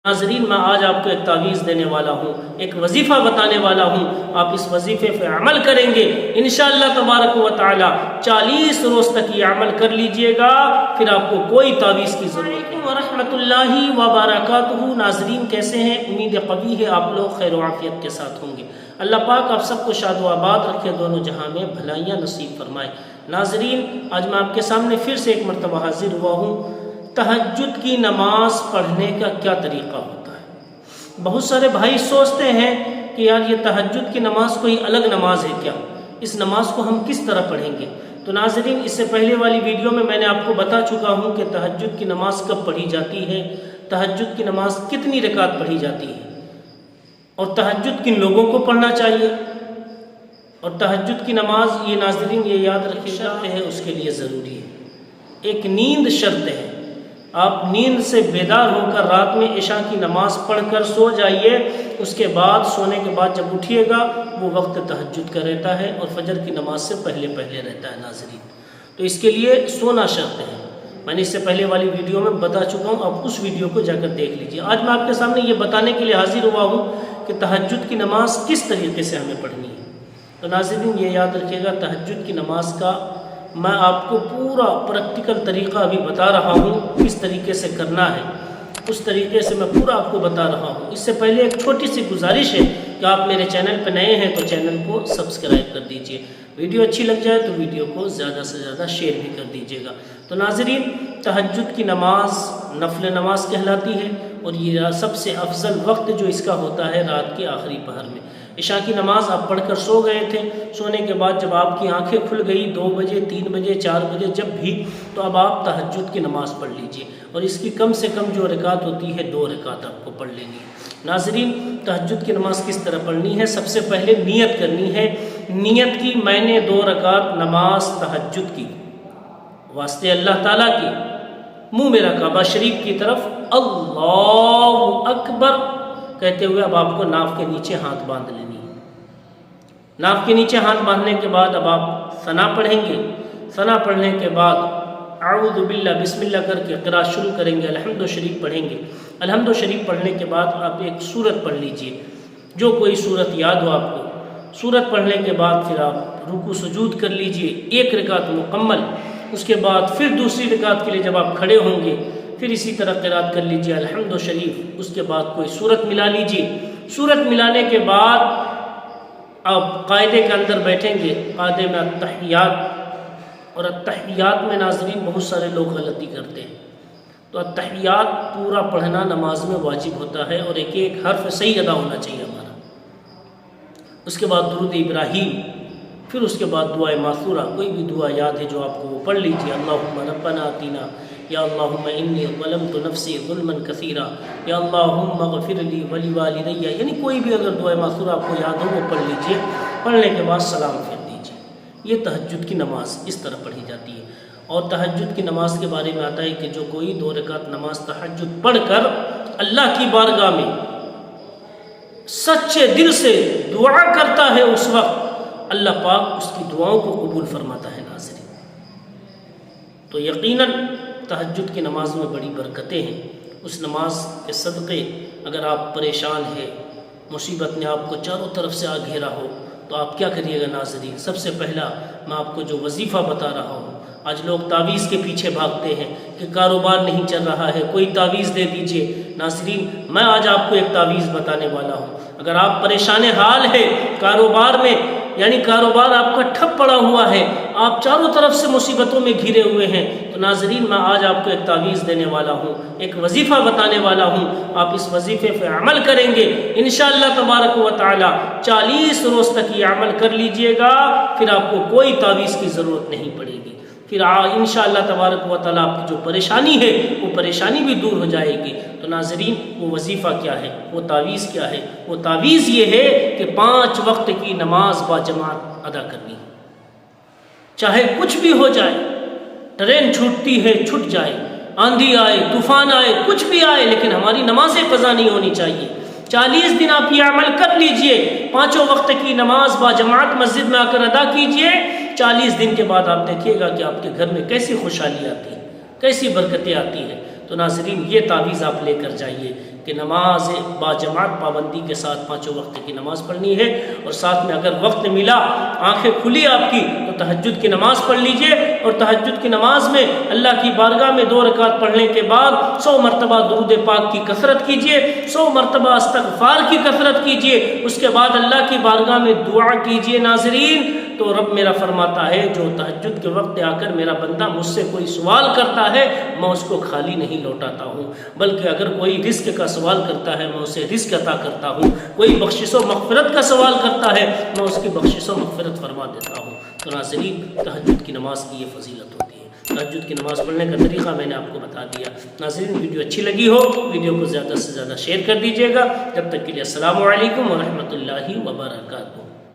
ناظرین، میں آج آپ کو ایک تعویذ دینے والا ہوں، ایک وظیفہ بتانے والا ہوں۔ آپ اس وظیفے پہ عمل کریں گے انشاءاللہ تبارک و تعالی 40 روز تک یہ عمل کر لیجئے گا، پھر آپ کو کوئی تعویذ کی ضرورت نہیں۔ ورحمۃ اللہ وبرکاتہ۔ ناظرین کیسے ہیں؟ امید قوی ہے آپ لوگ خیر و عافیت کے ساتھ ہوں گے۔ اللہ پاک آپ سب کو شاد و آباد رکھے، دونوں جہاں میں بھلائیاں نصیب فرمائے۔ ناظرین، آج میں آپ کے سامنے پھر سے ایک مرتبہ حاضر ہوا ہوں۔ تہجد کی نماز پڑھنے کا کیا طریقہ ہوتا ہے؟ بہت سارے بھائی سوچتے ہیں کہ یار یہ تہجد کی نماز کوئی الگ نماز ہے کیا؟ اس نماز کو ہم کس طرح پڑھیں گے؟ تو ناظرین، اس سے پہلے والی ویڈیو میں نے آپ کو بتا چکا ہوں کہ تہجد کی نماز کب پڑھی جاتی ہے، تہجد کی نماز کتنی رکعت پڑھی جاتی ہے، اور تہجد کن لوگوں کو پڑھنا چاہیے۔ اور تہجد کی نماز یہ ناظرین یہ یاد رکھیں شرط ہے، اس کے لیے ضروری ہے، ایک نیند شرط ہے۔ آپ نیند سے بیدار ہو کر رات میں عشاء کی نماز پڑھ کر سو جائیے، اس کے بعد سونے کے بعد جب اٹھیے گا وہ وقت تہجد کا رہتا ہے اور فجر کی نماز سے پہلے رہتا ہے ناظرین۔ تو اس کے لیے سونا شرط ہے، میں نے اس سے پہلے والی ویڈیو میں بتا چکا ہوں، آپ اس ویڈیو کو جا کر دیکھ لیجیے۔ آج میں آپ کے سامنے یہ بتانے کے لیے حاضر ہوا ہوں کہ تہجد کی نماز کس طریقے سے ہمیں پڑھنی ہے۔ تو ناظرین یہ یاد رکھیے گا، تہجد کی نماز کا میں آپ کو پورا پریکٹیکل طریقہ ابھی بتا رہا ہوں، کس طریقے سے کرنا ہے اس طریقے سے میں پورا آپ کو بتا رہا ہوں۔ اس سے پہلے ایک چھوٹی سی گزارش ہے کہ آپ میرے چینل پہ نئے ہیں تو چینل کو سبسکرائب کر دیجئے، ویڈیو اچھی لگ جائے تو ویڈیو کو زیادہ سے زیادہ شیئر بھی کر دیجئے گا۔ تو ناظرین، تہجد کی نماز نفل نماز کہلاتی ہے، اور یہ سب سے افضل وقت جو اس کا ہوتا ہے رات کے آخری پہر میں۔ عشاء کی نماز آپ پڑھ کر سو گئے تھے، سونے کے بعد جب آپ کی آنکھیں کھل گئی 2 بجے 3 بجے 4 بجے جب بھی، تو اب آپ تہجد کی نماز پڑھ لیجئے، اور اس کی کم سے کم جو رکعت ہوتی ہے 2 رکعت آپ کو پڑھ لینی ہے۔ ناظرین، تہجد کی نماز کس طرح پڑھنی ہے؟ سب سے پہلے نیت کرنی ہے۔ نیت کی میں نے 2 رکعت نماز تہجد کی واسطے اللہ تعالیٰ کی، منہ میرا کعبہ شریف کی طرف اللہ اکبر کہتے ہوئے اب آپ کو ناف کے نیچے ہاتھ باندھ لینی ہے۔ ناف کے نیچے ہاتھ باندھنے کے بعد اب آپ ثنا پڑھیں گے۔ ثنا پڑھنے کے بعد اعوذ باللہ بسم اللہ کر کے قراءت شروع کریں گے، الحمد شریف پڑھیں گے۔ الحمد شریف پڑھنے کے بعد آپ ایک سورت پڑھ لیجئے، جو کوئی سورت یاد ہو آپ کو۔ سورت پڑھنے کے بعد پھر آپ رکوع سجود کر لیجئے، 1 رکعت مکمل۔ اس کے بعد پھر دوسری رکعت کے لیے جب آپ کھڑے ہوں گے پھر اسی طرح قراءت کر لیجئے الحمد شریف، اس کے بعد کوئی سورت ملا لیجئے۔ سورت ملانے کے بعد آپ قاعدے کے اندر بیٹھیں گے، قاعدے میں التحیات، اور التحیات میں ناظرین بہت سارے لوگ غلطی کرتے ہیں، تو التحیات پورا پڑھنا نماز میں واجب ہوتا ہے، اور ایک ایک حرف صحیح ادا ہونا چاہیے ہمارا۔ اس کے بعد درود ابراہیم، پھر اس کے بعد دعائے ماثورہ، کوئی بھی دعا یاد ہے جو آپ کو وہ پڑھ لیجئے۔ اللہم ربنا آتینا، یا اللہم انی ظلمت نفسی ظلما کثیرا، یا اللہم اغفر لی ولوالدی، یعنی کوئی بھی اگر دعائے ماثورہ آپ کو یاد ہو وہ پڑھ لیجئے۔ پڑھنے کے بعد سلام پھیر دیجئے۔ یہ تہجد کی نماز اس طرح پڑھی جاتی ہے۔ اور تہجد کی نماز کے بارے میں آتا ہے کہ جو کوئی 2 رکعت نماز تہجد پڑھ کر اللہ کی بارگاہ میں سچے دل سے دعا کرتا ہے، اس وقت اللہ پاک اس کی دعاؤں کو قبول فرماتا ہے ناظرین۔ تو یقیناً تہجد کی نماز میں بڑی برکتیں ہیں۔ اس نماز کے صدقے اگر آپ پریشان ہیں، مصیبت نے آپ کو چاروں طرف سے آ گھیرا ہو، تو آپ کیا کریے گا ناظرین؟ سب سے پہلا میں آپ کو جو وظیفہ بتا رہا ہوں، آج لوگ تعویذ کے پیچھے بھاگتے ہیں کہ کاروبار نہیں چل رہا ہے، کوئی تعویذ دے دیجئے۔ ناظرین، میں آج آپ کو ایک تعویذ بتانے والا ہوں۔ اگر آپ پریشان حال ہے کاروبار میں، یعنی کاروبار آپ کا ٹھپ پڑا ہوا ہے، آپ چاروں طرف سے مصیبتوں میں گھرے ہوئے ہیں، تو ناظرین میں آج آپ کو ایک تعویذ دینے والا ہوں، ایک وظیفہ بتانے والا ہوں۔ آپ اس وظیفے پہ عمل کریں گے انشاءاللہ تبارک و تعالی 40 روز تک یہ عمل کر لیجئے گا، پھر آپ کو کوئی تعویذ کی ضرورت نہیں پڑے گی۔ پھر انشاءاللہ تبارک و تعالی آپ کی جو پریشانی ہے وہ پریشانی بھی دور ہو جائے گی۔ تو ناظرین، وہ وظیفہ کیا ہے، وہ تعویذ کیا ہے؟ وہ تعویذ یہ ہے کہ 5 وقت کی نماز با جماعت ادا کرنی ہے، چاہے کچھ بھی ہو جائے، ٹرین چھوٹتی ہے چھوٹ جائے، آندھی آئے طوفان آئے کچھ بھی آئے، لیکن ہماری نمازیں قضا نہیں ہونی چاہیے۔ 40 دن آپ یہ عمل کر لیجئے، 5 وقت کی نماز با جماعت مسجد میں آ کر ادا کیجئے۔ 40 دن کے بعد آپ دیکھیے گا کہ آپ کے گھر میں کیسی خوشحالی آتی ہے، کیسی برکتیں آتی ہیں۔ تو ناظرین یہ تعویذ آپ لے کر جائیے کہ نماز باجماعت پابندی کے ساتھ 5 وقت کی نماز پڑھنی ہے، اور ساتھ میں اگر وقت ملا، آنکھیں کھلی آپ کی، تو تہجد کی نماز پڑھ لیجئے، اور تہجد کی نماز میں اللہ کی بارگاہ میں 2 رکعت پڑھنے کے بعد 100 مرتبہ درود پاک کی کثرت کیجئے، 100 مرتبہ استغفار کی کثرت کیجئے، اس کے بعد اللہ کی بارگاہ میں دعا کیجئے ناظرین۔ تو رب میرا فرماتا ہے جو تہجد کے وقت آ کر میرا بندہ مجھ سے کوئی سوال کرتا ہے، میں اس کو خالی نہیں لوٹاتا ہوں، بلکہ اگر کوئی رزق کا سوال کرتا ہے میں اسے رزق عطا کرتا ہوں، کوئی بخشش و مغفرت کا سوال کرتا ہے میں اس کی بخشش و مغفرت فرما دیتا ہوں۔ تو ناظرین تہجد کی نماز کی یہ فضیلت ہوتی ہے۔ تہجد کی نماز پڑھنے کا طریقہ میں نے آپ کو بتا دیا۔ ناظرین ویڈیو اچھی لگی ہو ویڈیو کو زیادہ سے زیادہ شیئر کر دیجیے گا۔ جب تک کے لیے السلام علیکم ورحمۃ اللہ وبرکاتہ۔